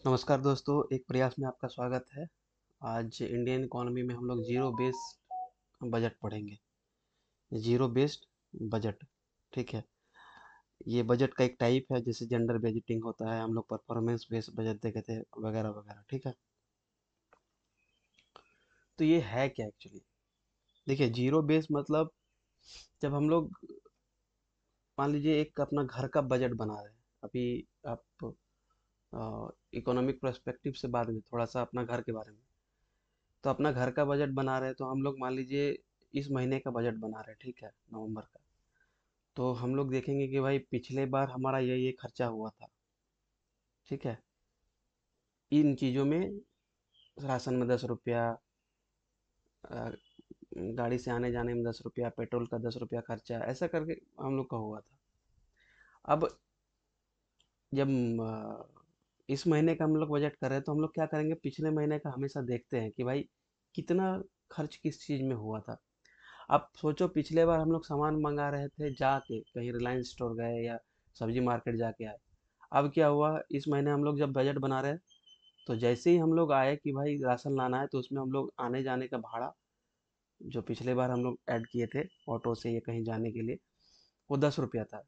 नमस्कार दोस्तों, एक प्रयास में आपका स्वागत है। आज इंडियन इकोनॉमी में हम लोग जीरो बेस्ड बजट पढ़ेंगे। जीरो बेस्ड बजट, ठीक है। ये बजट का एक टाइप है, जैसे जेंडर बजटिंग होता है, हम लोग परफॉर्मेंस बेस्ड बजट देखे थे, वगैरह वगैरह, ठीक है। तो ये है क्या एक्चुअली? देखिए, जीरो बेस्ड मतलब जब हम लोग मान लीजिए एक अपना घर का बजट बना रहे हैं। अभी आप इकोनॉमिक पर्सपेक्टिव से बाद में थोड़ा सा अपना घर के बारे में। तो अपना घर का बजट बना रहे हैं, तो हम लोग मान लीजिए इस महीने का बजट बना रहे हैं, ठीक है, नवंबर का। तो हम लोग देखेंगे कि भाई पिछले बार हमारा ये खर्चा हुआ था, ठीक है। इन चीज़ों में राशन में 10 रुपया, अ, गाड़ी से आने जाने में 10 रुपया, पेट्रोल का 10 रुपया खर्चा, ऐसा करके हम लोग का हुआ था। अब जब इस महीने का हम लोग बजट कर रहे हैं, तो हम लोग क्या करेंगे, पिछले महीने का हमेशा देखते हैं कि भाई कितना खर्च किस चीज़ में हुआ था। अब सोचो, पिछले बार हम लोग सामान मंगा रहे थे, जाके कहीं रिलायंस स्टोर गए या सब्जी मार्केट जाके आए। अब क्या हुआ, इस महीने हम लोग जब बजट बना रहे हैं, तो जैसे ही हम लोग आए कि भाई राशन लाना है, तो उसमें हम लोग आने जाने का भाड़ा जो पिछले बार हम लोग ऐड किए थे ऑटो से या कहीं जाने के लिए, वो 10 रुपया था।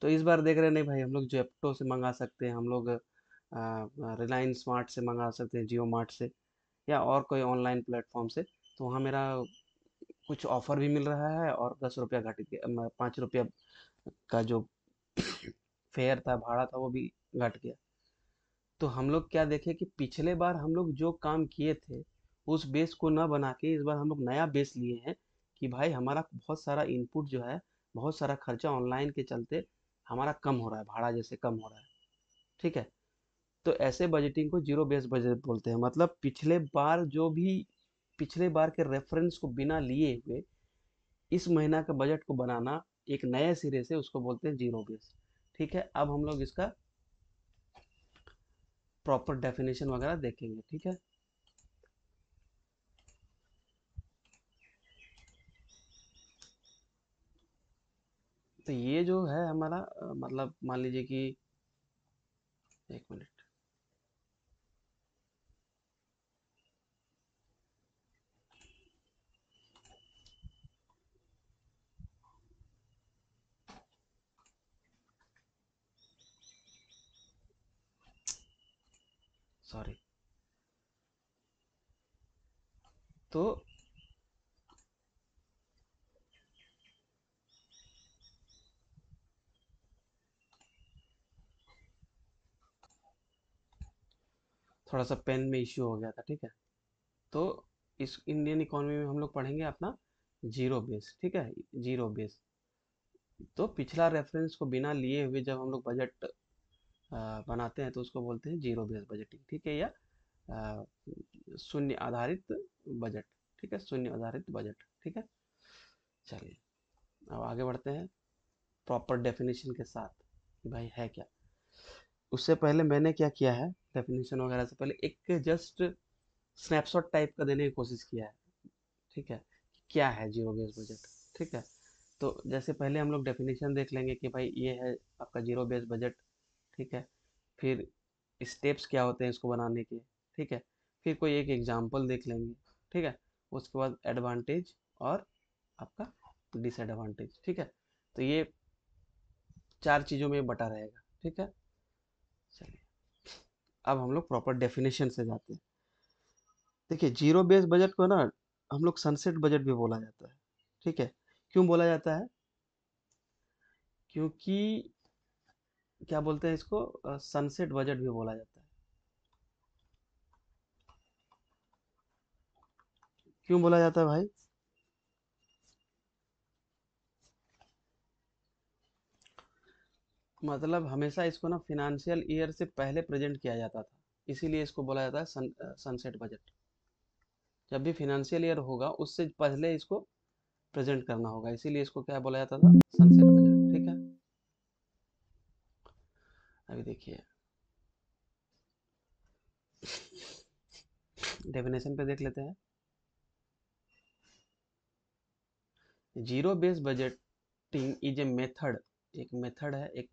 तो इस बार देख रहे हैं, नहीं भाई, हम लोग जेप्टो से मंगा सकते हैं, हम लोग रिलायंस स्मार्ट से मंगा सकते हैं, जियो मार्ट से, या और कोई ऑनलाइन प्लेटफॉर्म से। तो वहाँ मेरा कुछ ऑफर भी मिल रहा है, और 10 रुपया घट गया, 5 रुपया का जो फेयर था, भाड़ा था, वो भी घट गया। तो हम लोग क्या देखे कि पिछले बार हम लोग जो काम किए थे, उस बेस को न बना के इस बार हम लोग नया बेस लिए हैं कि भाई हमारा बहुत सारा इनपुट जो है, बहुत सारा खर्चा ऑनलाइन के चलते हमारा कम हो रहा है, भाड़ा जैसे कम हो रहा है, ठीक है। तो ऐसे बजटिंग को जीरो बेस बजट बोलते हैं। मतलब पिछले बार जो भी, पिछले बार के रेफरेंस को बिना लिए हुए इस महीना का बजट को बनाना एक नए सिरे से, उसको बोलते हैं जीरो बेस, ठीक है। अब हम लोग इसका प्रॉपर डेफिनेशन वगैरह देखेंगे, ठीक है। तो ये जो है हमारा मतलब मान लीजिए कि, एक मिनट, सॉरी। तो थोड़ा सा पेन में इश्यू हो गया था, ठीक है। तो इस इंडियन इकोनॉमी में हम लोग पढ़ेंगे अपना जीरो बेस, ठीक है। जीरो बेस, तो पिछला रेफरेंस को बिना लिए हुए जब हम लोग बजट बनाते हैं, तो उसको बोलते हैं जीरो बेस बजटिंग, ठीक है। या अ, शून्य आधारित बजट, ठीक है, शून्य आधारित बजट, ठीक है। चलिए, अब आगे बढ़ते हैं प्रॉपर डेफिनेशन के साथ कि भाई है क्या। उससे पहले मैंने क्या किया है, डेफिनेशन वगैरह से पहले एक जस्ट स्नैपशॉट टाइप का देने की कोशिश किया है, ठीक है, कि क्या है जीरो बेस बजट, ठीक है। तो जैसे पहले हम लोग डेफिनेशन देख लेंगे कि भाई ये है आपका जीरो बेस बजट, ठीक है। फिर स्टेप्स क्या होते हैं इसको बनाने के, ठीक है। फिर कोई एक एग्जांपल देख लेंगे, ठीक है। उसके बाद एडवांटेज और आपका डिसएडवांटेज, ठीक है। तो ये चार चीज़ों में बटा रहेगा, ठीक है। चलिए, अब हम लोग प्रॉपर डेफिनेशन से जाते हैं। देखिए, जीरो बेस बजट को ना हम लोग सनसेट बजट भी बोला जाता है, ठीक है। क्यों बोला जाता है? क्योंकि क्या बोलते हैं इसको, सनसेट बजट भी बोला जाता है। क्यों बोला जाता है भाई? मतलब हमेशा इसको ना फिनेंशियल ईयर से पहले प्रेजेंट किया जाता था, इसीलिए इसको बोला जाता है सनसेट बजट। जब भी फिनेंशियल ईयर होगा, उससे पहले इसको प्रेजेंट करना होगा, इसीलिए इसको क्या बोला जाता था, सनसेट बजट, ठीक है। अभी देखिए, डेफिनेशन पे देख लेते हैं। Zero base budgeting is a method, एक मेथड है, एक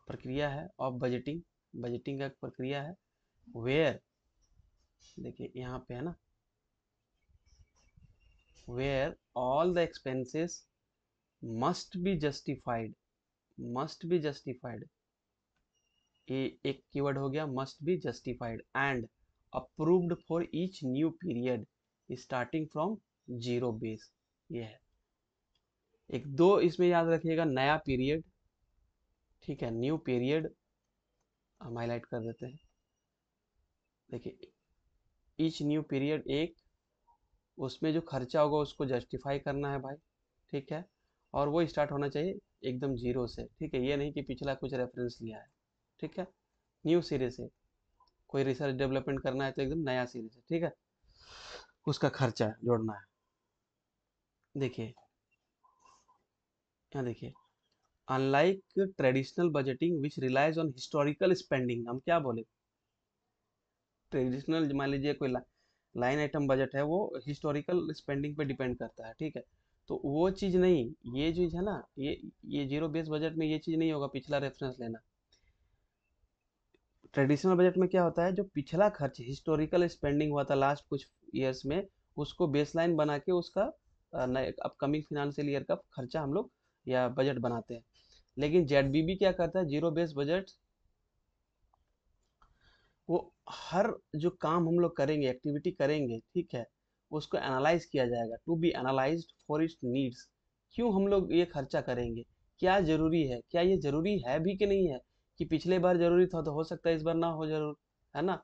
प्रक्रिया है ऑफ बजटिंग, बजटिंग का प्रक्रिया है, वेयर, देखिए यहाँ पे है ना, where all the expenses must be justified, must be justified, ये एक कीवर्ड हो गया, must be justified and approved for each new period starting from zero base, ये है। एक दो इसमें याद रखिएगा, नया पीरियड, ठीक है, न्यू पीरियड हम हाईलाइट कर देते हैं। देखिए ईच न्यू पीरियड, एक उसमें जो खर्चा होगा उसको जस्टिफाई करना है भाई, ठीक है, और वो स्टार्ट होना चाहिए एकदम जीरो से, ठीक है, ये नहीं कि पिछला कुछ रेफरेंस लिया है, ठीक है, न्यू सिरे से, कोई रिसर्च डेवलपमेंट करना है तो एकदम नया सिरे से, ठीक है, उसका खर्चा जोड़ना है। देखिए यहाँ देखिए, unlike traditional budgeting which relies on historical spending, हम क्या बोले, ट्रेडिशनल मान लीजिए कोई लाइन आइटम बजट है, वो हिस्टोरिकल स्पेंडिंग पे डिपेंड करता है, ठीक है, तो वो चीज़ नहीं, ये चीज़ है ना, ये जीरो बेस बजट में ये चीज़ नहीं होगा, पिछला रेफरेंस लेना। ट्रेडिशनल बजट में क्या होता है, जो पिछला खर्च हिस्टोरिकल स्पेंडिंग हुआ था लास्ट कुछ ईयर्स में, उसको बेसलाइन बना के उसका नए अपकमिंग फिनेंशियल ईयर का खर्चा हम लोग या बजट बनाते हैं। लेकिन जेडबीबी क्या करता है, जीरो बेस बजट, वो हर जो काम हम लोग करेंगे, एक्टिविटी करेंगे, ठीक है, उसको एनालाइज किया जाएगा, to be analysed for its needs, क्यों हम लोग ये खर्चा करेंगे, क्या जरूरी है, क्या ये जरूरी है भी कि नहीं है, कि पिछले बार जरूरी था तो हो सकता है इस बार ना हो जरूर, है ना,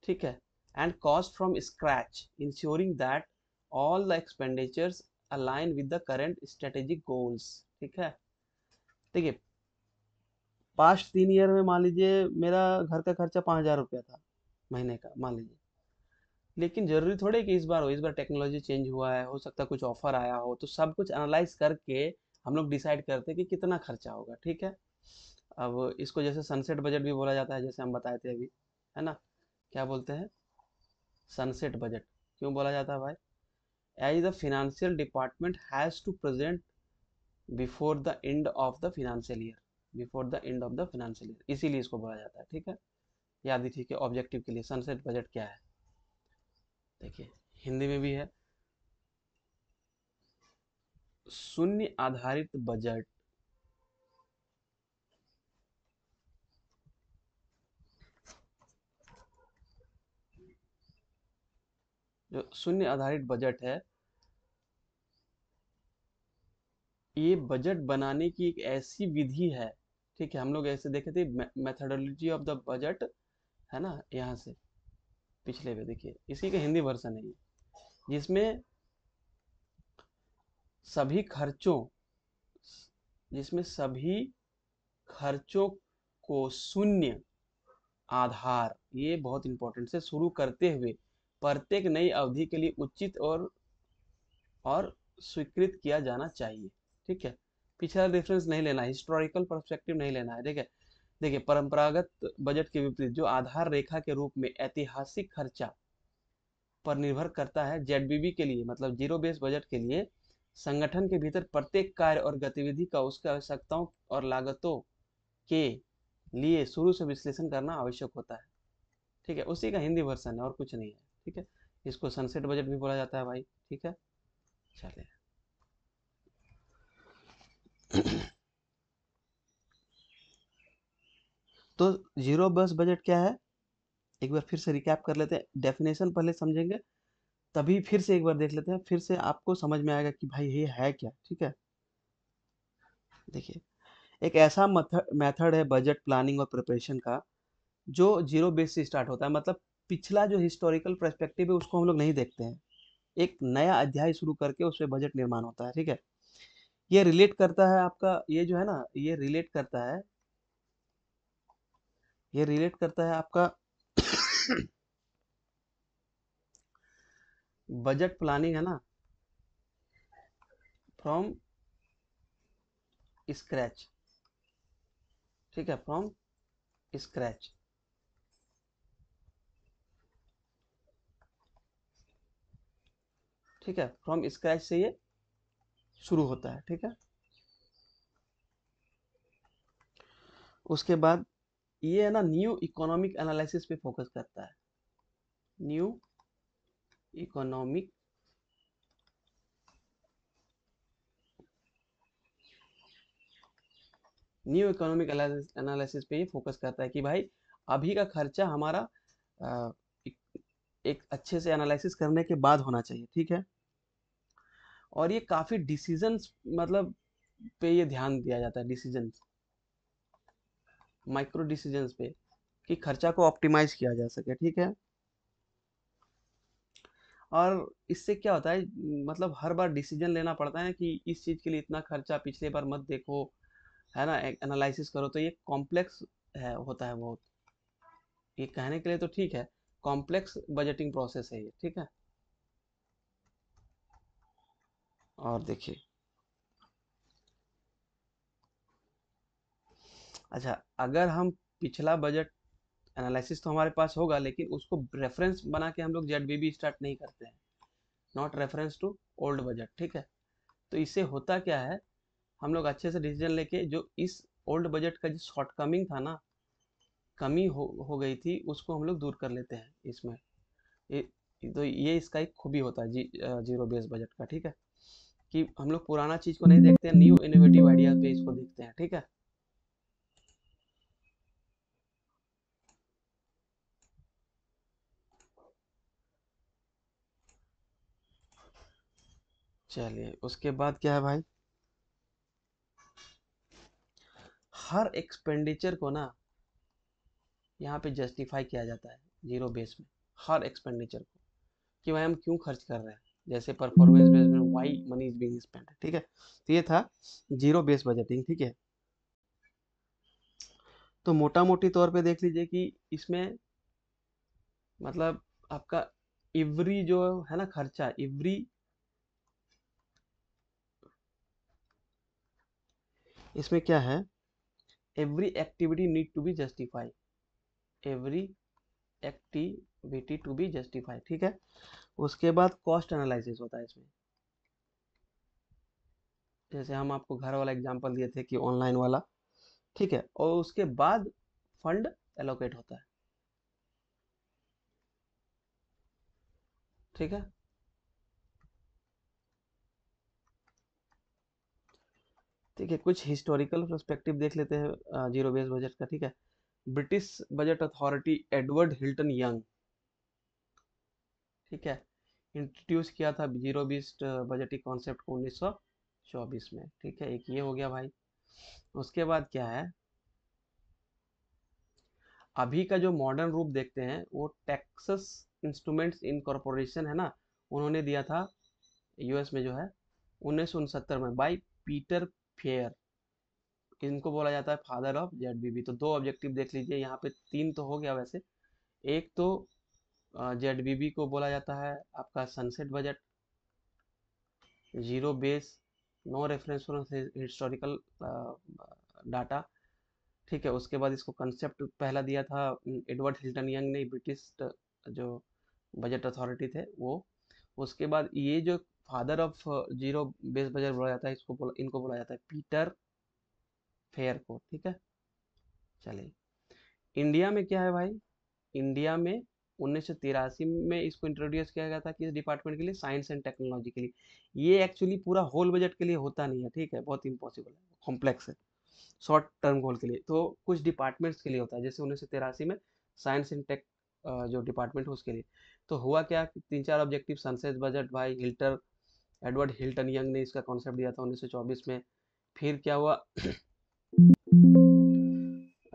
ठीक है, and cost from scratch ensuring that all the expenditures align with the current strategic goals, ठीक है। देखिए पास्ट 3 ईयर में मान लीजिए मेरा घर का खर्चा 5,000 रुपया था महीने का, मान लीजिए, लेकिन जरूरी थोड़े कि इस बार हो, इस बार टेक्नोलॉजी चेंज हुआ है, हो सकता है कुछ ऑफर आया हो, तो सब कुछ एनालाइज करके हम लोग डिसाइड करते हैं कि कितना खर्चा होगा, ठीक है। अब इसको जैसे सनसेट बजट भी बोला जाता है, जैसे हम बताए थे अभी, है ना, क्या बोलते हैं, सनसेट बजट, क्यों बोला जाता है भाई, as the financial department has to present before the end of the financial year, before the end of the financial year, इसीलिए इसको बोला जाता है, ठीक है, याद ही, ठीक है, ऑब्जेक्टिव के लिए सनसेट बजट क्या है, देखिए हिंदी में भी है, शून्य आधारित बजट, जो शून्य आधारित बजट है, ये बजट बनाने की एक ऐसी विधि है, ठीक है, हम लोग ऐसे देखे थे मेथोडोलॉजी ऑफ द बजट, है ना, यहाँ से पिछले पे देखिए, इसी का हिंदी वर्जन है ये, जिसमें सभी खर्चों, जिसमें सभी खर्चों को शून्य आधार, ये बहुत इंपॉर्टेंट से शुरू करते हुए प्रत्येक नई अवधि के लिए उचित और स्वीकृत किया जाना चाहिए, ठीक है, पिछला रेफरेंस नहीं लेना, हिस्टोरिकल पर्सपेक्टिव नहीं लेना है, ठीक है। देखिए परंपरागत बजट के विपरीत जो आधार रेखा के रूप में ऐतिहासिक खर्चा पर निर्भर करता है, जेडबीबी के लिए मतलब जीरो बेस बजट के लिए संगठन के भीतर प्रत्येक कार्य और गतिविधि का उसके आवश्यकताओं और लागतों के लिए शुरू से विश्लेषण करना आवश्यक होता है, ठीक है, उसी का हिंदी वर्जन है और कुछ नहीं है, ठीक है, इसको सनसेट बजट भी बोला जाता है भाई, ठीक है, चलिए। तो जीरो बस बजट क्या है, एक बार फिर से रिकैप कर लेते हैं, डेफिनेशन पहले समझेंगे, तभी फिर से एक बार देख लेते हैं, फिर से आपको समझ में आएगा कि भाई ये है क्या, ठीक है। देखिए एक ऐसा मेथड है बजट प्लानिंग और प्रिपरेशन का जो जीरो बेस से स्टार्ट होता है, मतलब पिछला जो हिस्टोरिकल पर्सपेक्टिव है उसको हम लोग नहीं देखते हैं, एक नया अध्याय शुरू करके उसमें बजट निर्माण होता है, ठीक है। ये रिलेट करता है आपका, ये जो है ना, ये रिलेट करता है, ये रिलेट करता है आपका बजट प्लानिंग है ना, फ्रॉम स्क्रैच, ठीक है, फ्रॉम स्क्रैच, ठीक है, फ्रॉम स्क्रैच से ये शुरू होता है, ठीक है। उसके बाद ये है ना न्यू इकोनॉमिक एनालिसिस पे फोकस करता है। New economic new economic analysis पे ये फोकस करता है कि भाई अभी का खर्चा हमारा अ, एक, एक अच्छे से एनालिसिस करने के बाद होना चाहिए, ठीक है। और ये काफी डिसीजंस मतलब पे ये ध्यान दिया जाता है, डिसीजंस, माइक्रो डिसीजंस पे, कि खर्चा को ऑप्टिमाइज किया जा सके, ठीक है। और इससे क्या होता है, मतलब हर बार डिसीजन लेना पड़ता है कि इस चीज के लिए इतना खर्चा, पिछले बार मत देखो, है ना, एनालिसिस करो, तो ये कॉम्प्लेक्स है, होता है बहुत। ये कहने के लिए तो ठीक है, कॉम्प्लेक्स बजटिंग प्रोसेस है ये, ठीक है। और देखिए, अच्छा, अगर हम पिछला बजट एनालिसिस तो हमारे पास होगा, लेकिन उसको रेफरेंस बना के हम लोग जेडबीबी स्टार्ट नहीं करते हैं, not reference to old budget, ठीक है। तो इससे होता क्या है, हम लोग अच्छे से डिसीजन लेके जो इस ओल्ड बजट का जो शॉर्टकमिंग था ना, कमी हो गई थी, उसको हम लोग दूर कर लेते हैं इसमें। ये तो ये इसका एक खूबी होता है जीरो बेस बजट का, ठीक है, कि हम लोग पुराना चीज को नहीं देखते हैं, न्यू इनोवेटिव आइडिया पे इसको देखते हैं, ठीक है। चलिए, उसके बाद क्या है भाई, हर एक्सपेंडिचर को ना यहाँ पे जस्टिफाई किया जाता है जीरो बेस में, हर एक्सपेंडिचर को, कि भाई हम क्यों खर्च कर रहे हैं, जैसे परफॉर्मेंस बेस्ड में why money is being spent, ठीक है। तो ये था जीरो बेस बजटिंग, ठीक है। तो मोटा मोटी तौर पे देख लीजिए कि इसमें मतलब आपका एवरी जो है ना खर्चा, एवरी, इसमें क्या है, every activity need to be justify, every activity to be justify, ठीक है। उसके बाद कॉस्ट एनालिसिस होता है इसमें, जैसे हम आपको घर वाला एग्जांपल दिए थे कि ऑनलाइन वाला, ठीक है। और उसके बाद फंड एलोकेट होता है, ठीक है। ठीक है, कुछ हिस्टोरिकल पर्सपेक्टिव देख लेते हैं जीरो बेस बजट का, ठीक है। British budget authority Edward Hilton young, ठीक है, इंट्रोड्यूस किया था जीरो बेस्ड बजटिंग कॉन्सेप्ट को 1924 में, ठीक है। एक ये हो गया भाई। उसके बाद क्या है, अभी का जो मॉडर्न रूप देखते हैं वो टेक्सास इंस्ट्रूमेंट्स इनकॉर्पोरेशन है ना, उन्होंने दिया था यूएस में जो है 1969 में, बाय पीटर फेयर। इनको बोला जाता है फादर ऑफ जेडबीबी। तो दो ऑब्जेक्टिव देख लीजिए यहाँ पे, तीन तो हो गया वैसे। एक तो जेडबीबी को बोला जाता है आपका sunset budget, zero base, no reference historical data, ठीक है। उसके बाद इसको कंसेप्ट पहला दिया था एडवर्ड हिल्टन यंग ने, ब्रिटिश जो बजट अथॉरिटी थे वो। उसके बाद ये जो father of zero base budget बोला जाता है, इनको बोला जाता है पीटर फेयर को, ठीक है। चलिए, इंडिया में क्या है भाई, इंडिया में 1983 में इसको इंट्रोड्यूस किया गया था किस डिपार्टमेंट के लिए, साइंस एंड टेक्नोलॉजी के लिए। ये एक्चुअली पूरा होल बजट के लिए होता नहीं है, ठीक है, बहुत इम्पॉसिबल है, कॉम्प्लेक्स है, शॉर्ट टर्म गोल के लिए। तो कुछ डिपार्टमेंट्स के लिए होता है, जैसे 1983 में साइंस एंड टेक जो डिपार्टमेंट है उसके लिए। तो हुआ क्या कि तीन चार ऑब्जेक्टिव सनसेट बजट भाई एडवर्ड हिल्टन यंग ने इसका कॉन्सेप्ट दिया था 1924 में। फिर क्या हुआ,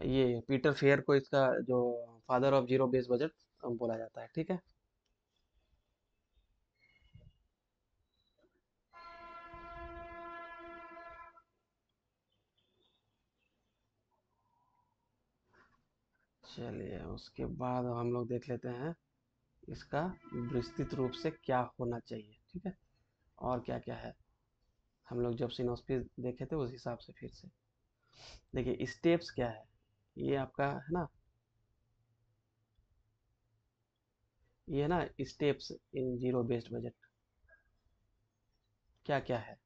ये पीटर फेयर को इसका जो father of zero base budget बोला जाता है, ठीक है। चलिए, उसके बाद हम लोग देख लेते हैं इसका विस्तृत रूप से क्या होना चाहिए, ठीक है, और क्या क्या है। हम लोग जब सिनॉप्सिस देखे थे उस हिसाब से फिर से देखिए, स्टेप्स क्या है, ये आपका है ना, ये है ना steps in zero based budget, क्या क्या है।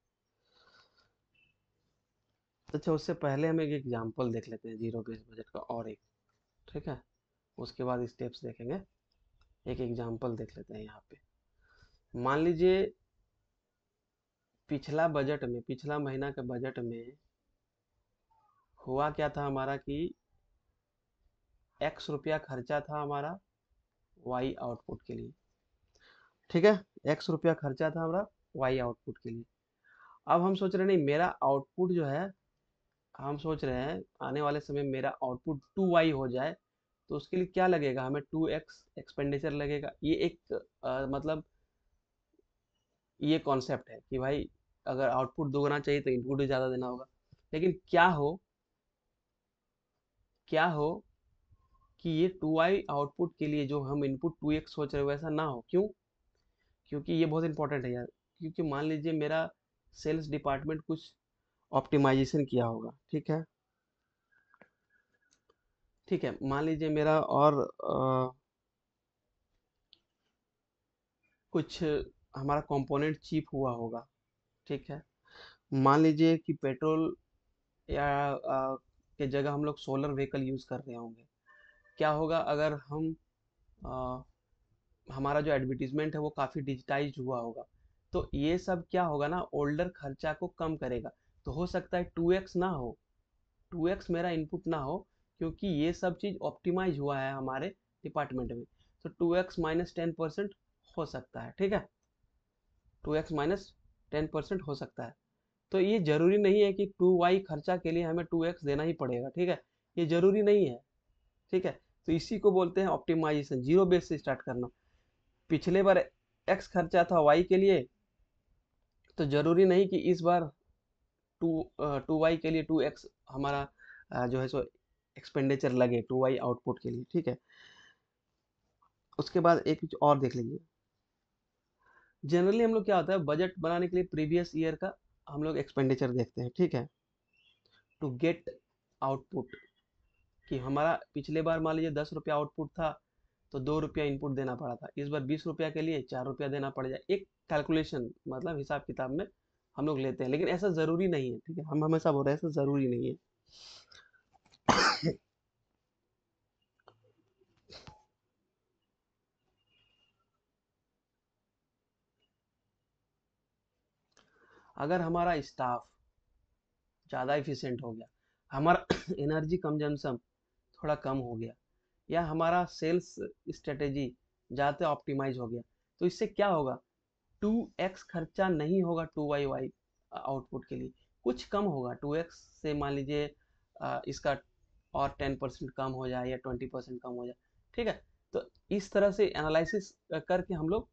अच्छा, उससे पहले हम एक एग्जांपल देख लेते हैं जीरो बेस्ड बजट का, और एक, ठीक है, उसके बाद स्टेप्स देखेंगे। एक एग्जांपल देख लेते हैं यहाँ पे। मान लीजिए पिछला महीना के बजट में हुआ क्या था हमारा कि एक्स रुपया खर्चा था हमारा वाई आउटपुट के लिए। ठीक है, एक्स रुपया खर्चा था हमारा वाई आउटपुट के लिए। अब हम सोच रहे नहीं, मेरा आउटपुट जो है, हम सोच रहे हैं आने वाले समय मेरा आउटपुट 2y हो जाए, तो उसके लिए क्या लगेगा, हमें 2x एक्सपेंडिचर लगेगा। ये एक मतलब ये कॉन्सेप्ट है कि भाई अगर आउटपुट दोगुना चाहिए तो इनपुट भी ज़्यादा देना होगा। लेकिन क्या हो कि ये 2y आउटपुट के लिए जो हम इनपुट 2x सोच रहे हो वैसा ना हो। क्यों? क्योंकि ये बहुत इंपॉर्टेंट है यार। क्योंकि मान लीजिए मेरा सेल्स डिपार्टमेंट कुछ ऑप्टिमाइजेशन किया होगा। ठीक है, ठीक है, मान लीजिए मेरा और कुछ हमारा कंपोनेंट चीप हुआ होगा। ठीक है, मान लीजिए कि पेट्रोल या के जगह हम लोग सोलर व्हीकल यूज़ कर रहे होंगे। क्या होगा अगर हम अ, हमारा जो एडवर्टीजमेंट है वो काफ़ी डिजिटाइज्ड हुआ होगा, तो ये सब क्या होगा ना, ओल्डर खर्चा को कम करेगा। तो हो सकता है 2x ना हो, 2x मेरा इनपुट ना हो, क्योंकि ये सब चीज़ ऑप्टिमाइज हुआ है हमारे डिपार्टमेंट में। तो 2x माइनस 10% हो सकता है। ठीक है, 2x माइनस 10% हो सकता है। तो ये जरूरी नहीं है कि 2y खर्चा के लिए हमें 2x देना ही पड़ेगा। ठीक है, ये जरूरी नहीं है। ठीक है, तो इसी को बोलते हैं ऑप्टिमाइजेशन, जीरो बेस से स्टार्ट करना। पिछले बार x खर्चा था y के लिए, तो जरूरी नहीं कि इस बार 2y के लिए 2x हमारा जो है सो एक्सपेंडिचर लगे 2y आउटपुट के लिए। ठीक है, उसके बाद एक चीज और देख लीजिए। जनरली हम लोग क्या होता है, बजट बनाने के लिए प्रीवियस ईयर का हम लोग एक्सपेंडिचर देखते हैं। ठीक है, टू गेट आउटपुट, कि हमारा पिछले बार मान लीजिए 10 रुपया आउटपुट था, तो 2 रुपया इनपुट देना पड़ा था। इस बार 20 रुपया के लिए 4 रुपया देना पड़ जाए। एक कैलकुलेशन मतलब हिसाब किताब में हम लोग लेते हैं, लेकिन ऐसा जरूरी नहीं है। ठीक है, हम हमेशा बोल रहे हैं ऐसा जरूरी नहीं है। अगर हमारा स्टाफ ज़्यादा इफिशिएंट हो गया, हमारा एनर्जी कंजम्पशन थोड़ा कम हो गया, या हमारा सेल्स स्ट्रेटेजी ज़्यादा ऑप्टिमाइज हो गया, तो इससे क्या होगा, 2x खर्चा नहीं होगा 2y आउटपुट के लिए, कुछ कम होगा 2x से। मान लीजिए इसका और 10% कम हो जाए या 20% कम हो जाए। ठीक है, तो इस तरह से एनालिसिस करके हम लोग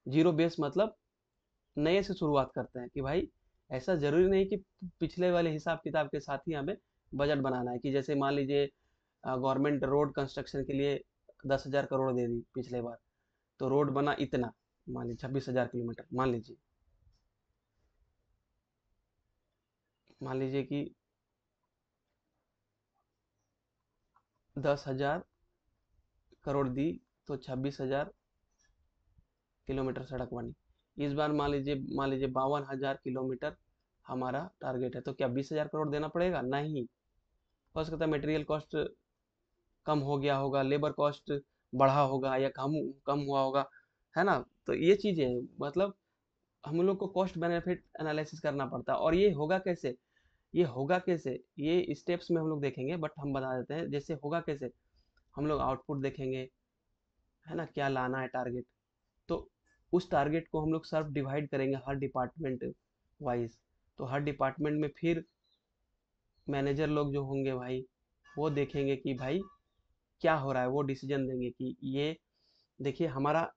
जीरो बेस मतलब नए से शुरुआत करते हैं कि भाई ऐसा जरूरी नहीं कि पिछले वाले हिसाब किताब के साथ ही हमें बजट बनाना है। कि जैसे मान लीजिए गवर्नमेंट रोड कंस्ट्रक्शन के लिए 10,000 करोड़ दे दी पिछले बार, तो रोड बना इतना, मान लीजिए 26,000 किलोमीटर, मान लीजिए कि 10,000 करोड़ दी, तो 26,000 किलोमीटर सड़क बनी। इस बार मान लीजिए 52,000 किलोमीटर हमारा टारगेट है, तो क्या 20,000 करोड़ देना पड़ेगा? नहीं। हो सकता है मटेरियल कॉस्ट कम हो गया होगा, लेबर कॉस्ट बढ़ा होगा या कम कम हुआ होगा, है ना। तो ये चीजें मतलब हम लोग को कॉस्ट बेनिफिट एनालिसिस करना पड़ता है। और ये होगा कैसे, ये स्टेप्स में हम लोग देखेंगे, बट हम बता देते हैं जैसे होगा कैसे। हम लोग आउटपुट देखेंगे, है ना, क्या लाना है टारगेट। तो उस टारगेट को हम लोग सर्व डिवाइड करेंगे हर डिपार्टमेंट वाइज। तो हर डिपार्टमेंट में फिर मैनेजर लोग जो होंगे भाई, वो देखेंगे कि भाई क्या हो रहा है, वो डिसीजन देंगे कि ये देखिए हमारा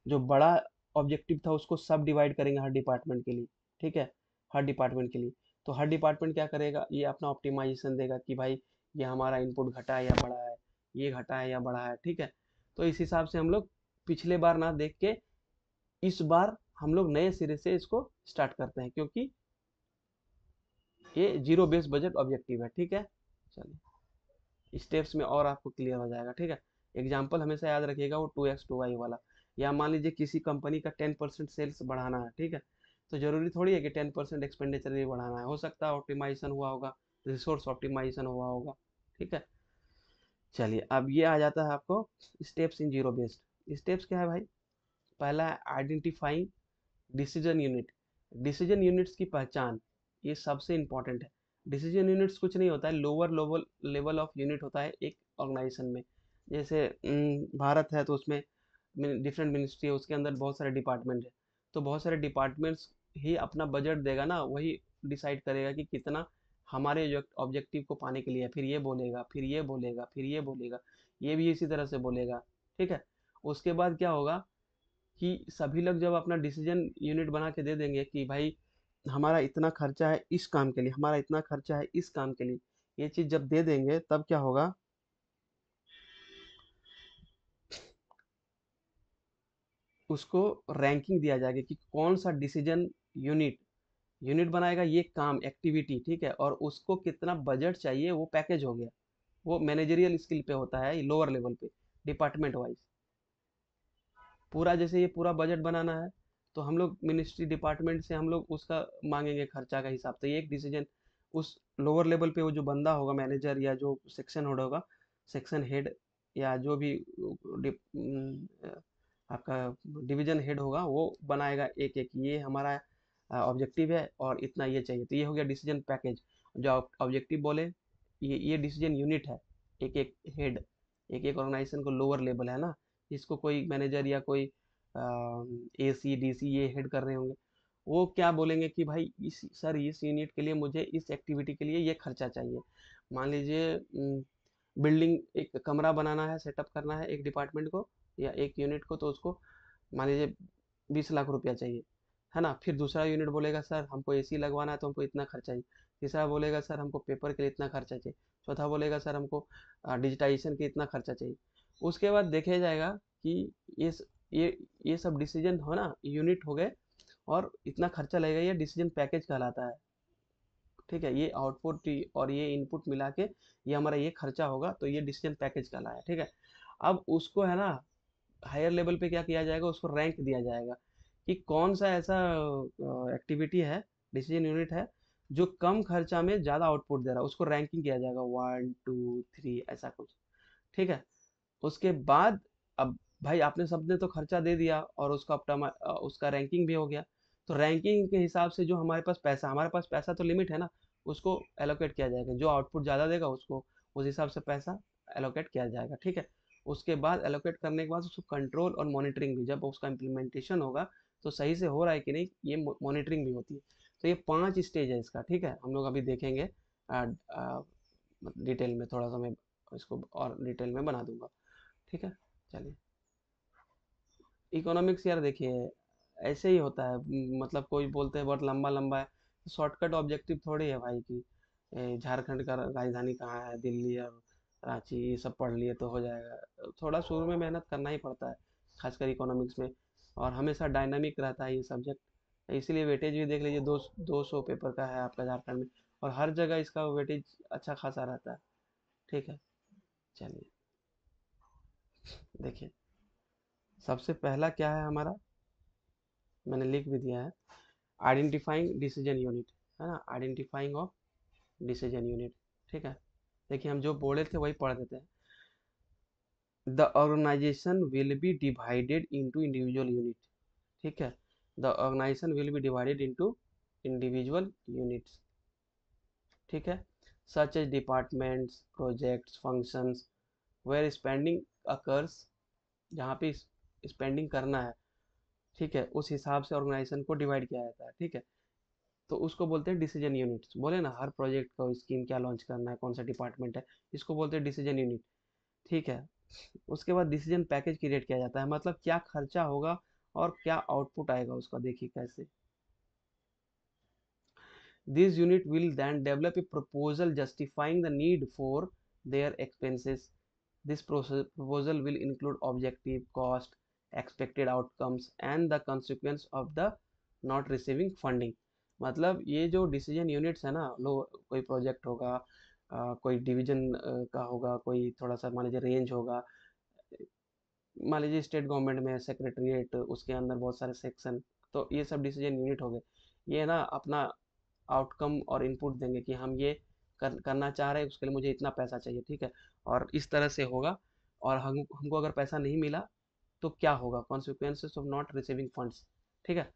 जो बड़ा ऑब्जेक्टिव था उसको सब डिवाइड करेंगे हर डिपार्टमेंट के लिए। ठीक है, हर डिपार्टमेंट के लिए। तो हर डिपार्टमेंट क्या करेगा, ये अपना ऑप्टिमाइजेशन देगा कि भाई ये हमारा इनपुट घटा है या बढ़ा है, ये घटा है या बढ़ा है। ठीक है, तो इस हिसाब से हम लोग पिछले बार ना देख के इस बार हम लोग नए सिरे से इसको स्टार्ट करते हैं, क्योंकि ये जीरो बेस्ड बजट ऑब्जेक्टिव है। ठीक है, चलिए स्टेप्स में और आपको क्लियर हो जाएगा। ठीक है, एग्जाम्पल हमेशा याद रखिएगा वो 2x 2y वाला। या मान लीजिए किसी कंपनी का 10% सेल्स बढ़ाना है। ठीक है, तो जरूरी थोड़ी है कि 10% एक्सपेंडिचर भी बढ़ाना है, हो सकता है ऑप्टिमाइजेशन हुआ होगा, रिसोर्स ऑप्टिमाइजेशन हुआ होगा। ठीक है, चलिए, अब ये आ जाता है आपको steps in zero based. Steps क्या है भाई? पहला है identifying decision unit. Decision units की पहचान, ये सबसे इंपॉर्टेंट है। डिसीजन यूनिट्स कुछ नहीं होता है, lower level level of unit होता है एक ऑर्गेनाइजेशन में। जैसे भारत है तो उसमें डिफरेंट मिनिस्ट्री है, उसके अंदर बहुत सारे डिपार्टमेंट है। तो बहुत सारे डिपार्टमेंट्स ही अपना बजट देगा ना, वही डिसाइड करेगा कि कितना हमारे ऑब्जेक्टिव को पाने के लिए है। फिर ये बोलेगा, फिर ये बोलेगा, फिर ये बोलेगा, ये भी इसी तरह से बोलेगा। ठीक है। उसके बाद क्या होगा कि सभी लोग जब अपना डिसीजन यूनिट बना के दे देंगे कि भाई हमारा इतना खर्चा है इस काम के लिए, हमारा इतना खर्चा है इस काम के लिए, ये चीज जब दे देंगे तब क्या होगा, उसको रैंकिंग दिया जाएगा कि कौन सा डिसीजन यूनिट यूनिट बनाएगा ये काम एक्टिविटी। ठीक है। और उसको कितना बजट चाहिए, वो पैकेज हो गया। वो मैनेजरियल स्किल पे होता है, लोअर लेवल पे, डिपार्टमेंट वाइज। पूरा जैसे ये पूरा बजट बनाना है, तो हम लोग मिनिस्ट्री डिपार्टमेंट से हम लोग उसका मांगेंगे खर्चा का हिसाब। तो ये एक डिसीजन उस लोअर लेवल पे वो जो बंदा होगा, मैनेजर या जो सेक्शन हेड होगा, सेक्शन हेड या जो भी आपका डिवीजन हेड होगा, वो बनाएगा एक एक, ये हमारा ऑब्जेक्टिव है और इतना ये चाहिए। तो ये हो गया डिसीजन पैकेज। जो ऑब्जेक्टिव बोले, ये डिसीजन यूनिट है। एक एक हेड, एक एक ऑर्गेनाइजेशन को लोअर लेवल है ना, जिसको कोई मैनेजर या कोई एसी डीसी ये हेड कर रहे होंगे, वो क्या बोलेंगे कि भाई इस सर इस यूनिट के लिए मुझे इस एक्टिविटी के लिए ये खर्चा चाहिए। मान लीजिए बिल्डिंग, एक कमरा बनाना है, सेटअप करना है एक डिपार्टमेंट को या एक यूनिट को, तो उसको मान लीजिए 20 लाख रुपया चाहिए, है ना। फिर दूसरा यूनिट बोलेगा सर हमको एसी लगवाना है तो हमको इतना खर्चा चाहिए। तीसरा बोलेगा सर हमको पेपर के लिए इतना खर्चा चाहिए। चौथा बोलेगा सर हमको डिजिटाइजेशन के इतना खर्चा चाहिए। उसके बाद देखा जाएगा कि ये स- ये ये सब डिसीजन हो ना, यूनिट हो गए, और इतना खर्चा लगेगा, ये डिसीजन पैकेज कहलाता है। ठीक है। ये आउटपुट और ये इनपुट मिला के ये हमारा ये खर्चा होगा, तो ये डिसीजन पैकेज कहलाया। ठीक है। अब उसको है ना, हायर लेवल पे क्या किया जाएगा, उसको रैंक दिया जाएगा कि कौन सा ऐसा एक्टिविटी है, डिसीजन यूनिट है, जो कम खर्चा में ज़्यादा आउटपुट दे रहा है। उसको रैंकिंग किया जाएगा 1 2 3 ऐसा कुछ। ठीक है। उसके बाद अब भाई आपने सबने तो खर्चा दे दिया और उसका उसका रैंकिंग भी हो गया। तो रैंकिंग के हिसाब से जो हमारे पास पैसा तो लिमिट है ना, उसको एलोकेट किया जाएगा। जो आउटपुट ज़्यादा देगा उसको उस हिसाब से पैसा एलोकेट किया जाएगा। ठीक है। उसके बाद एलोकेट करने के बाद उसको कंट्रोल और मॉनिटरिंग भी, जब उसका इम्प्लीमेंटेशन होगा तो सही से हो रहा है कि नहीं, ये मॉनिटरिंग भी होती है। तो ये 5 स्टेज है इसका। ठीक है। हम लोग अभी देखेंगे डिटेल में, थोड़ा सा मैं इसको और डिटेल में बना दूंगा। ठीक है। चलिए, इकोनॉमिक्स यार देखिए ऐसे ही होता है। मतलब कोई बोलते हैं बहुत लंबा लंबा है, शॉर्टकट ऑब्जेक्टिव थोड़ी है भाई की झारखंड का राजधानी कहाँ है, दिल्ली और रांची, ये सब पढ़ लिए तो हो जाएगा। थोड़ा शुरू में मेहनत करना ही पड़ता है, खासकर इकोनॉमिक्स में। और हमेशा डायनामिक रहता है ये सब्जेक्ट, इसीलिए वेटेज भी देख लीजिए, 200 पेपर का है आपका झारखंड में, और हर जगह इसका वेटेज अच्छा खासा रहता है। ठीक है। चलिए, देखिए सबसे पहला क्या है हमारा, मैंने लिख भी दिया है, आइडेंटिफाइंग डिसीजन यूनिट, है ना, आइडेंटिफाइंग ऑफ डिसीजन यूनिट। ठीक है। देखिए हम जो बोले थे वही पढ़ देते हैं। The organisation will be divided into individual unit. ठीक है। The organisation will be divided into individual units. ठीक है। Such as departments, projects, functions where spending occurs, जहाँ पे स्पेंडिंग करना है। ठीक है। उस हिसाब से ऑर्गेनाइजेशन को डिवाइड किया जाता है। ठीक है। तो उसको बोलते हैं डिसीजन यूनिट्स। बोले ना हर प्रोजेक्ट का स्कीम क्या लॉन्च करना है, कौन सा डिपार्टमेंट है, इसको बोलते हैं डिसीजन यूनिट। ठीक है। उसके बाद डिसीजन पैकेज क्रिएट किया जाता है, मतलब क्या खर्चा होगा और क्या आउटपुट आएगा उसका। देखिए कैसे, this unit will then develop a proposal justifying the need for their expenses. This proposal will include objective, cost, expected outcomes and the consequence of the not receiving funding। मतलब ये जो डिसीजन यूनिट्स है ना, लो कोई project होगा, कोई division का होगा, कोई थोड़ा सा मान लीजिए रेंज होगा, मान लीजिए स्टेट गवर्नमेंट में सेक्रेटरीट, उसके अंदर बहुत सारे सेक्शन, तो ये सब डिसीजन यूनिट हो गए। ये ना अपना आउटकम और इनपुट देंगे कि हम ये करना चाह रहे हैं, उसके लिए मुझे इतना पैसा चाहिए, ठीक है, और इस तरह से होगा। और हमको अगर पैसा नहीं मिला तो क्या होगा, consequences of not receiving funds, ठीक है।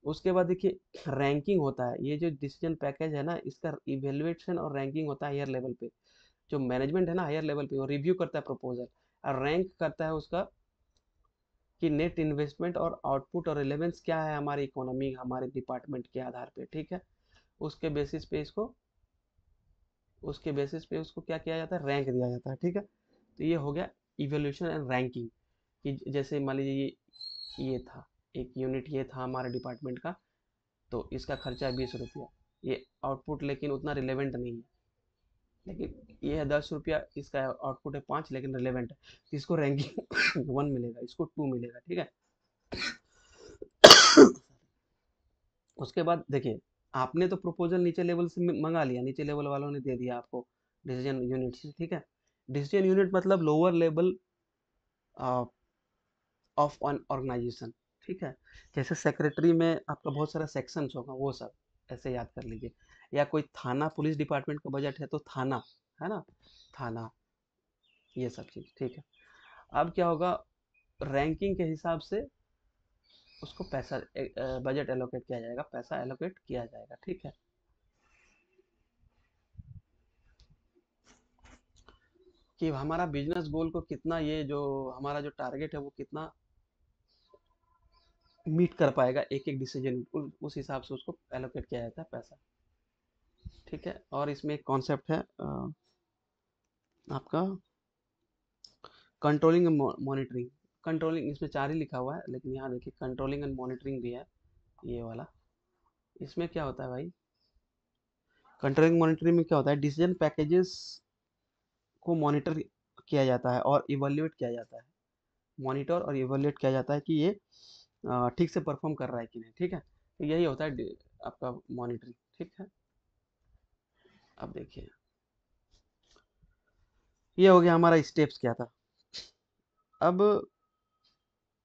उसके बाद देखिए रैंकिंग होता है, ये जो डिसीजन पैकेज है ना, इसका इवेल्युएशन और रैंकिंग होता है हायर लेवल पे। जो मैनेजमेंट है ना हायर लेवल पे, वो रिव्यू करता है प्रपोजल और रैंक करता है उसका कि नेट इन्वेस्टमेंट और आउटपुट और रिलेवेंस क्या है हमारी इकोनॉमी, हमारे डिपार्टमेंट के आधार पे, ठीक है। उसके बेसिस पे इसको उसके बेसिस पे उसको क्या किया जाता है, रैंक दिया जाता है, ठीक है। तो ये हो गया इवोल्यूशन एंड रैंकिंग, कि जैसे मान लीजिए ये था, एक यूनिट ये था हमारे डिपार्टमेंट का, तो इसका खर्चा है 20 रुपया, ये आउटपुट लेकिन उतना रिलेवेंट नहीं है, लेकिन ये है 10 रुपया, इसका आउटपुट है 5 लेकिन रिलेवेंट है, तो इसको रैंकिंग 1 मिलेगा, इसको 2 मिलेगा, ठीक है। उसके बाद देखिए आपने तो प्रपोजल नीचे लेवल से मंगा लिया, नीचे लेवल वालों ने दे दिया आपको डिसीजन यूनिट से, ठीक है। डिसीजन यूनिट मतलब lower level of on organisation, ठीक है। जैसे सेक्रेटरी में आपका बहुत सारा सेक्शंस होगा, वो सब ऐसे याद कर लीजिए। या कोई थाना, पुलिस डिपार्टमेंट का बजट है तो थाना, है ना, थाना, ये सब चीज़, ठीक है। अब क्या होगा, रैंकिंग के हिसाब से उसको पैसा बजट एलोकेट किया जाएगा, पैसा एलोकेट किया जाएगा, ठीक है। कि हमारा बिजनेस गोल को कितना, ये जो हमारा जो टारगेट है वो कितना मीट कर पाएगा, एक एक डिसीजन उस हिसाब से उसको एलोकेट किया जाता है पैसा, ठीक है। और इसमें एक कॉन्सेप्ट है आपका कंट्रोलिंग एंड मॉनिटरिंग। कंट्रोलिंग इसमें 4 ही लिखा हुआ है, लेकिन यहाँ देखिए कंट्रोलिंग एंड मॉनिटरिंग भी है, ये वाला। इसमें क्या होता है भाई, कंट्रोलिंग मॉनिटरिंग में क्या होता है, डिसीजन पैकेजेस को मॉनिटर किया जाता है और इवैल्यूएट किया जाता है, मॉनिटर और इवैल्यूएट किया जाता है कि ये ठीक से परफॉर्म कर रहा है कि नहीं, ठीक है। तो यही होता है आपका मॉनिटरिंग, ठीक है। अब देखिए ये हो गया हमारा स्टेप्स क्या था। अब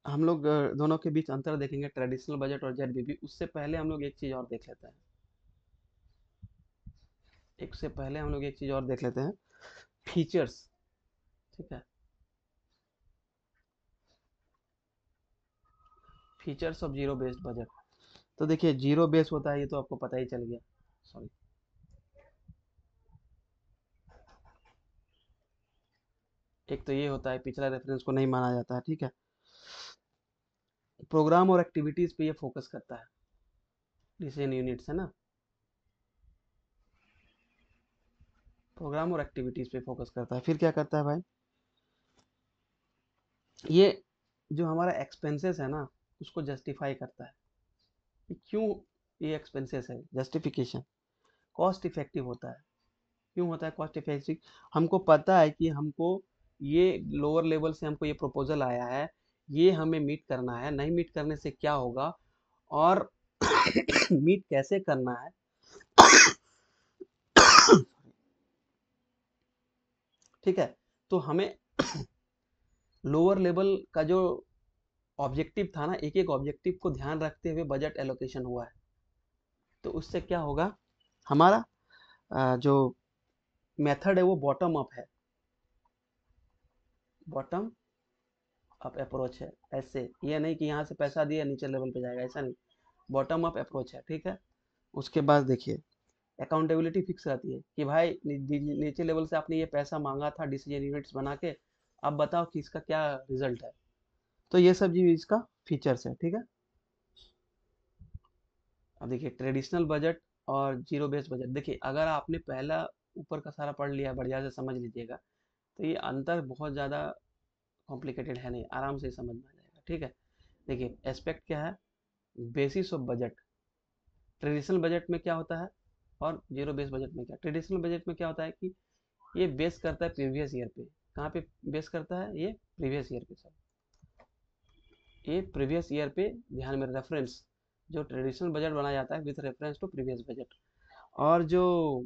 हम लोग दोनों के बीच अंतर देखेंगे, ट्रेडिशनल बजट और जेडबीबी। उससे पहले हम लोग एक चीज़ और देख लेते हैं, फीचर्स, ठीक है। Features of zero based budget. तो देखिए जीरो बेस होता है, ये तो आपको पता ही चल गया, सॉरी। एक तो ये होता है पिछला रेफरेंस को नहीं माना जाता है, ठीक है। प्रोग्राम और एक्टिविटीज पे ये फोकस करता है, डिसीजन यूनिट्स है ना, प्रोग्राम और एक्टिविटीज पे फोकस करता है। फिर क्या करता है भाई, ये जो हमारा एक्सपेंसेस है ना, उसको जस्टिफाई करता है कि क्यों ये एक्सपेंसेस है, जस्टिफिकेशन। कॉस्ट इफेक्टिव होता है, क्यों होता है कॉस्ट इफेक्टिव, हमको पता है कि हमको ये लोअर लेवल से हमको ये प्रपोजल आया है, ये हमें मीट करना है, नहीं मीट करने से क्या होगा, और मीट कैसे करना है, ठीक है। तो हमें लोअर लेवल का जो ऑब्जेक्टिव था ना, एक एक ऑब्जेक्टिव को ध्यान रखते हुए बजट एलोकेशन हुआ है। तो उससे क्या होगा, हमारा जो मेथड है वो बॉटम अप है, बॉटम अप अप्रोच है। ऐसे ये नहीं कि यहाँ से पैसा दिया नीचे लेवल पे जाएगा, ऐसा नहीं, बॉटम अप अप्रोच है, ठीक है। उसके बाद देखिए अकाउंटेबिलिटी फिक्स रहती है कि भाई नीचे लेवल से आपने ये पैसा मांगा था डिसीजन यूनिट्स बना के, अब बताओ कि इसका क्या रिजल्ट है। तो ये सब जी इसका फीचर्स है, ठीक है। अब देखिए ट्रेडिशनल बजट और जीरो बेस्ड बजट, देखिए अगर आपने पहला ऊपर का सारा पढ़ लिया, बढ़िया से समझ लीजिएगा, तो ये अंतर बहुत ज़्यादा कॉम्प्लिकेटेड है नहीं, आराम से समझ में आ जाएगा, ठीक है। देखिए एस्पेक्ट क्या है, basis of budget. Traditional budget में क्या होता है और जीरो बेस बजट में क्या, ट्रेडिशनल बजट में क्या होता है कि ये बेस करता है प्रीवियस ईयर पे। कहाँ पे बेस करता है, ये प्रीवियस ईयर पे, सर ये प्रीवियस ईयर पे ध्यान में, रेफरेंस, जो ट्रेडिशनल बजट बनाया जाता है with reference to previous budget. और जो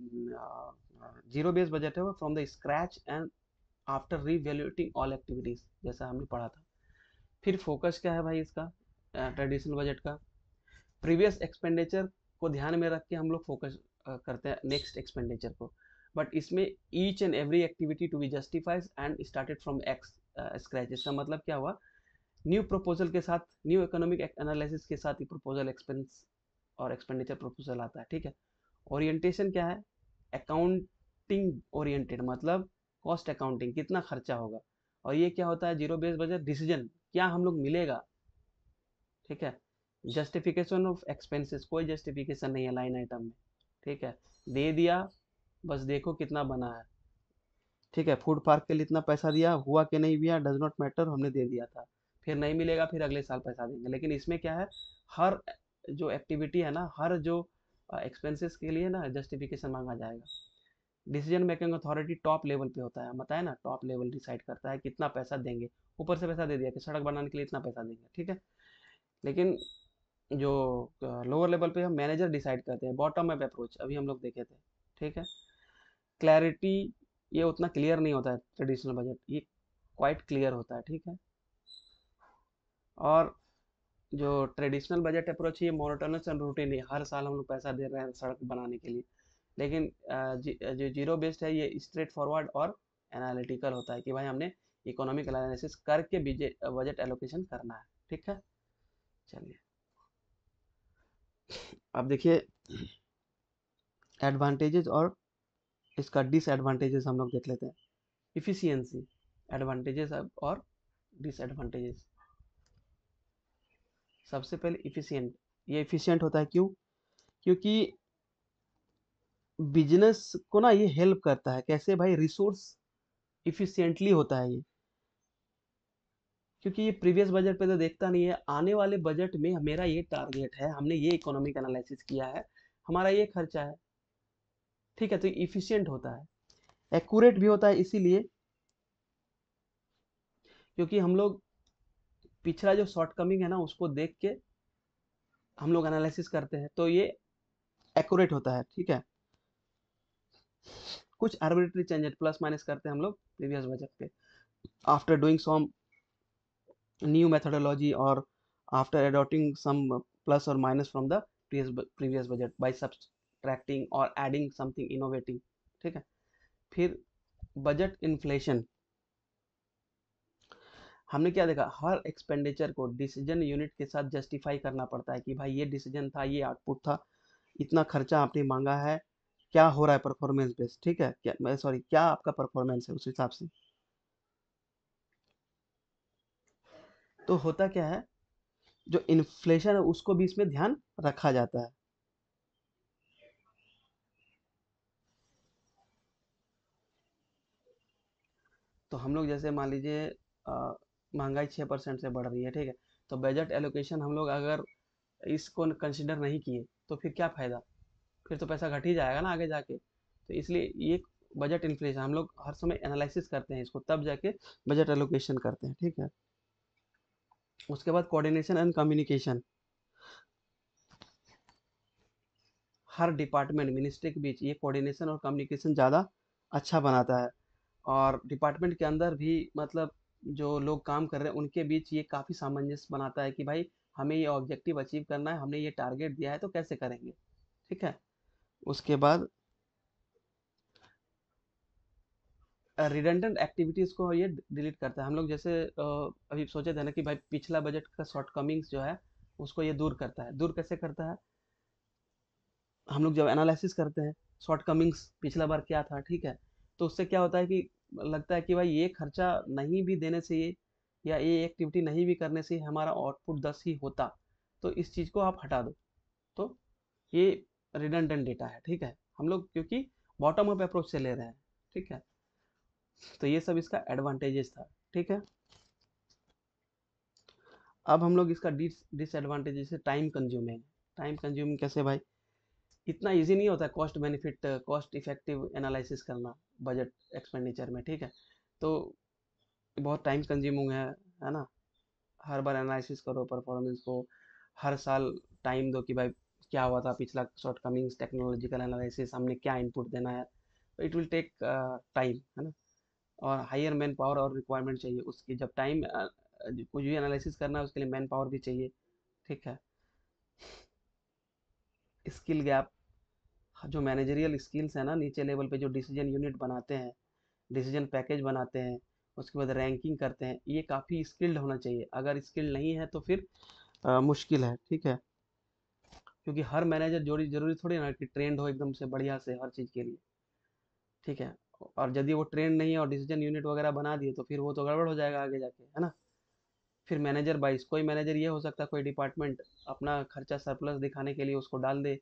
जीरो बेस बजट है वो from the scratch and after revaluating all activities, जैसा हमने पढ़ा था। फिर फोकस क्या है भाई इसका, ट्रेडिशनल बजट का, प्रीवियस एक्सपेंडिचर को ध्यान में रख के हम लोग फोकस करते हैं नेक्स्ट एक्सपेंडिचर को। बट इसमें each and every activity to be justifies and started from ex scratch. इसका मतलब क्या हुआ, न्यू प्रपोजल के साथ, न्यू इकोनॉमिक एनालिसिस के साथ ही प्रपोजल एक्सपेंस और एक्सपेंडिचर प्रपोजल आता है, ठीक है। ओरिएंटेशन क्या है, अकाउंटिंग ओरिएंटेड, मतलब कॉस्ट अकाउंटिंग, कितना खर्चा होगा। और ये क्या होता है, जीरो बेस्ड बजट डिसीजन, क्या हम लोग मिलेगा, ठीक है। जस्टिफिकेशन ऑफ एक्सपेंसेस, कोई जस्टिफिकेशन नहीं है लाइन आइटम में, ठीक है, दे दिया, बस देखो कितना बना है, ठीक है। फूड पार्क के लिए इतना पैसा दिया, हुआ कि नहीं हुआ डज नॉट मैटर, हमने दे दिया था, फिर नहीं मिलेगा, फिर अगले साल पैसा देंगे। लेकिन इसमें क्या है, हर जो एक्टिविटी है ना, हर जो एक्सपेंसेस के लिए ना जस्टिफिकेशन मांगा जाएगा। Decision making authority top level पे होता है, बताया ना, टॉप लेवल डिसाइड करता है कितना पैसा देंगे। ऊपर से पैसा दे दिया कि सड़क बनाने के लिए इतना पैसा देंगे, ठीक है। लेकिन जो लोअर लेवल पे हम मैनेजर डिसाइड करते हैं, बॉटम अप अप्रोच अभी हम लोग देखे थे, ठीक है। क्लैरिटी, ये उतना क्लियर नहीं होता है ट्रेडिशनल बजट, ये क्वाइट क्लियर होता है, ठीक है। और जो ट्रेडिशनल बजट अप्रोच है, ये मोनोटोनस एंड रूटीन है, हर साल हम लोग पैसा दे रहे हैं सड़क बनाने के लिए। लेकिन जो जीरो बेस्ड है, ये स्ट्रेट फॉरवर्ड और एनालिटिकल होता है कि भाई हमने इकोनॉमिक एनालिसिस करके बजट एलोकेशन करना है, ठीक है। चलिए अब देखिए एडवांटेजेस और इसका डिसएडवांटेजेस हम लोग देख लेते हैं। इफिशियंसी, एडवांटेजेस और डिसएडवांटेजेस। सबसे पहले इफिशियंट, ये इफिशियंट होता है क्यों, क्योंकि बिजनेस को ना ये हेल्प करता है, कैसे भाई, रिसोर्स इफिशिएंटली होता है ये। क्योंकि ये प्रीवियस बजट पे तो देखता नहीं है, आने वाले बजट में मेरा ये टारगेट है, हमने ये इकोनॉमिक एनालिसिस किया है, हमारा ये खर्चा है, ठीक है। तो इफिशिएंट होता है, एक्यूरेट भी होता है, इसीलिए क्योंकि हम लोग पिछला जो शॉर्टकमिंग है ना, उसको देख के हम लोग एनालिसिस करते हैं, तो ये एक्यूरेट होता है, ठीक है। कुछ आर्बिट्री चेंजेस प्लस माइनस करते हैं हम लोग प्रीवियस बजट पे, after doing some new methodology और after adopting some plus or minus from the previous budget by subtracting or adding something innovative, ठीक है। फिर बजट इन्फ्लेशन, हमने क्या देखा, हर एक्सपेंडिचर को डिसीजन यूनिट के साथ जस्टिफाई करना पड़ता है कि भाई ये डिसीजन था, ये आउटपुट था, इतना खर्चा आपने मांगा है, क्या हो रहा है परफॉर्मेंस बेस्ड, ठीक है, क्या सॉरी क्या आपका परफॉर्मेंस है, उस हिसाब से। तो होता क्या है, जो इन्फ्लेशन है उसको भी इसमें ध्यान रखा जाता है। तो हम लोग जैसे मान लीजिए महंगाई 6% से बढ़ रही है, ठीक है। तो बजट एलोकेशन हम लोग अगर इसको कंसिडर नहीं किए तो फिर क्या फ़ायदा, फिर तो पैसा घट ही जाएगा ना आगे जाके। तो इसलिए ये बजट इन्फ्लेशन हम लोग हर समय एनालिसिस करते हैं इसको, तब जाके बजट एलोकेशन करते हैं, ठीक है। उसके बाद coordination and communication, her department ministry के बीच ये कोऑर्डिनेशन और कम्युनिकेशन ज़्यादा अच्छा बनाता है। और डिपार्टमेंट के अंदर भी मतलब जो लोग काम कर रहे हैं उनके बीच ये काफ़ी सामंजस्य बनाता है कि भाई हमें ये ऑब्जेक्टिव अचीव करना है, हमने ये टारगेट दिया है, तो कैसे करेंगे, ठीक है। उसके बाद रिडंडेंट एक्टिविटीज़ को ये डिलीट करता है। हम लोग जैसे अभी सोचे थे ना कि भाई पिछला बजट का शॉर्टकमिंग्स जो है उसको ये दूर करता है। दूर कैसे करता है, हम लोग जब एनालिसिस करते हैं शॉर्टकमिंग्स पिछला बार क्या था, ठीक है, तो उससे क्या होता है कि लगता है कि भाई ये खर्चा नहीं भी देने से ये, या ये एक्टिविटी नहीं भी करने से हमारा आउटपुट 10 ही होता, तो इस चीज़ को आप हटा दो। तो ये रिडंडेंट डेटा है, ठीक है। हम लोग क्योंकि बॉटम अप अप्रोच से ले रहे हैं, ठीक है। तो ये सब इसका एडवांटेजेस था, ठीक है। अब हम लोग इसका डिसएडवांटेजेस है, टाइम कंज्यूमिंग। टाइम कंज्यूमिंग कैसे भाई, इतना इजी नहीं होता cost benefit cost effective analysis करना बजट एक्सपेंडिचर में, ठीक है। तो बहुत टाइम कंज्यूमिंग है ना। हर बार एनालिसिस करो परफॉर्मेंस को, हर साल टाइम दो कि भाई क्या हुआ था पिछला शॉर्टकमिंग्स, टेक्नोलॉजिकल एनालिसिस, हमने क्या इनपुट देना है, तो इट विल टेक टाइम, है ना। और हायर मैन पावर और रिक्वायरमेंट चाहिए उसकी, जब टाइम कुछ भी एनालिसिस करना है उसके लिए मैन पावर भी चाहिए, ठीक है। स्किल गैप, जो मैनेजरियल स्किल्स है ना, नीचे लेवल पे जो डिसीजन यूनिट बनाते हैं, डिसीजन पैकेज बनाते हैं, उसके बाद रैंकिंग करते हैं, ये काफ़ी स्किल्ड होना चाहिए। अगर स्किल्ड नहीं है तो फिर मुश्किल है, ठीक है। क्योंकि हर मैनेजर जोड़ी जरूरी थोड़ी ना कि ट्रेंड हो एकदम से बढ़िया से हर चीज़ के लिए, ठीक है। और यदि वो ट्रेंड नहीं है और डिसीजन यूनिट वगैरह बना दिए तो फिर वो तो गड़बड़ हो जाएगा आगे जाके, है ना। फिर मैनेजर वाइज कोई मैनेजर ये हो सकता है, कोई डिपार्टमेंट अपना खर्चा सरप्लस दिखाने के लिए उसको डाल दे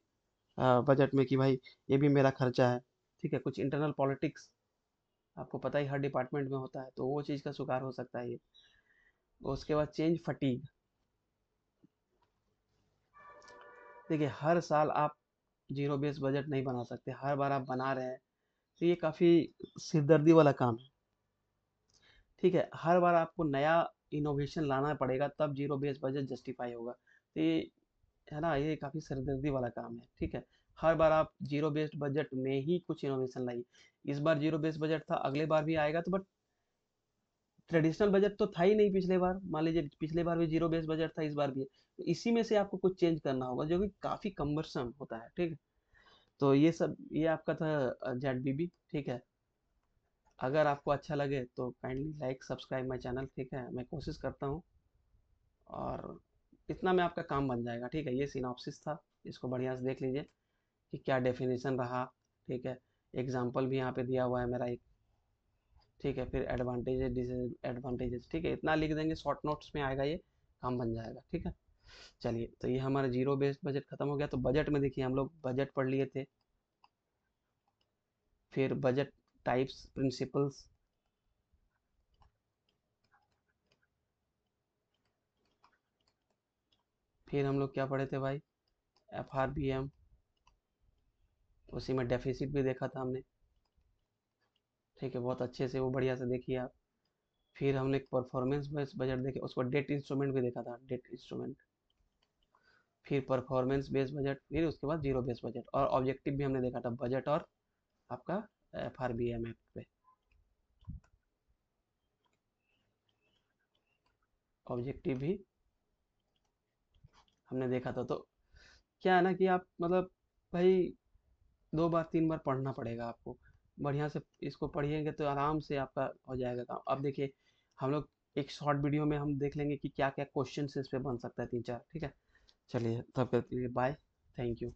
बजट में कि भाई ये भी मेरा खर्चा है, ठीक है। कुछ इंटरनल पॉलिटिक्स आपको पता ही हर डिपार्टमेंट में होता है, तो वो चीज़ का शिकार हो सकता है ये। उसके बाद चेंज फटीग। देखिए हर साल आप जीरो बेस बजट नहीं बना सकते, हर बार आप बना रहे हैं तो ये काफ़ी सिरदर्दी वाला काम है, ठीक है। हर बार आपको नया इनोवेशन लाना पड़ेगा तब जीरो बेस बजट जस्टिफाई होगा, तो ये है ना, ये काफ़ी सिरदर्दी वाला काम है, ठीक है। हर बार आप जीरो बेस्ड बजट में ही कुछ इनोवेशन लाइए। इस बार जीरो बेस्ड बजट था, अगले बार भी आएगा तो, बट ट्रेडिशनल बजट तो था ही नहीं पिछले बार। मान लीजिए पिछले बार भी जीरो बेस्ड बजट था, इस बार भी है, तो इसी में से आपको कुछ चेंज करना होगा जो कि काफ़ी कम्बरसम होता है, ठीक है। तो ये सब, ये आपका था जेड बी बी, ठीक है। अगर आपको अच्छा लगे तो kindly like subscribe my channel, ठीक है। मैं कोशिश करता हूँ और इतना में आपका काम बन जाएगा, ठीक है। ये सिनॉप्सिस था, इसको बढ़िया से देख लीजिए कि क्या डेफिनेशन रहा, ठीक है। एग्जाम्पल भी यहाँ पे दिया हुआ है मेरा एक, ठीक है। फिर एडवांटेजेस डिसएडवांटेजेस, ठीक है। इतना लिख देंगे, शॉर्ट नोट्स में आएगा, ये काम बन जाएगा, ठीक है। चलिए, तो ये हमारा जीरो बेस्ड बजट खत्म हो गया। तो बजट में देखिए हम लोग बजट पढ़ लिए थे, फिर बजट टाइप्स, प्रिंसिपल्स, फिर हम लोग क्या पढ़े थे भाई, एफ आर बी एम, उसी में डेफिसिट भी देखा था हमने, ठीक है। बहुत अच्छे से वो बढ़िया से देखिए आप। फिर हमने एक परफॉर्मेंस बेस्ड बजट देखे, उसको डेट इंस्ट्रूमेंट भी देखा था, डेट इंस्ट्रूमेंट। फिर परफॉर्मेंस बेस्ड बजट, फिर उसके बाद जीरो बेस्ड बजट, और ऑब्जेक्टिव भी हमने देखा था बजट और आपका F R B M act पे ऑब्जेक्टिव भी हमने देखा था। तो क्या है ना कि आप मतलब भाई 2 बार 3 बार पढ़ना पड़ेगा आपको, बढ़िया से इसको पढ़िएंगे तो आराम से आपका हो जाएगा काम। अब देखिए हम लोग एक शॉर्ट वीडियो में हम देख लेंगे कि क्या क्या क्वेश्चन इस पे बन सकता है, 3 4, ठीक है। चलिए तब तक के लिए बाय, थैंक यू।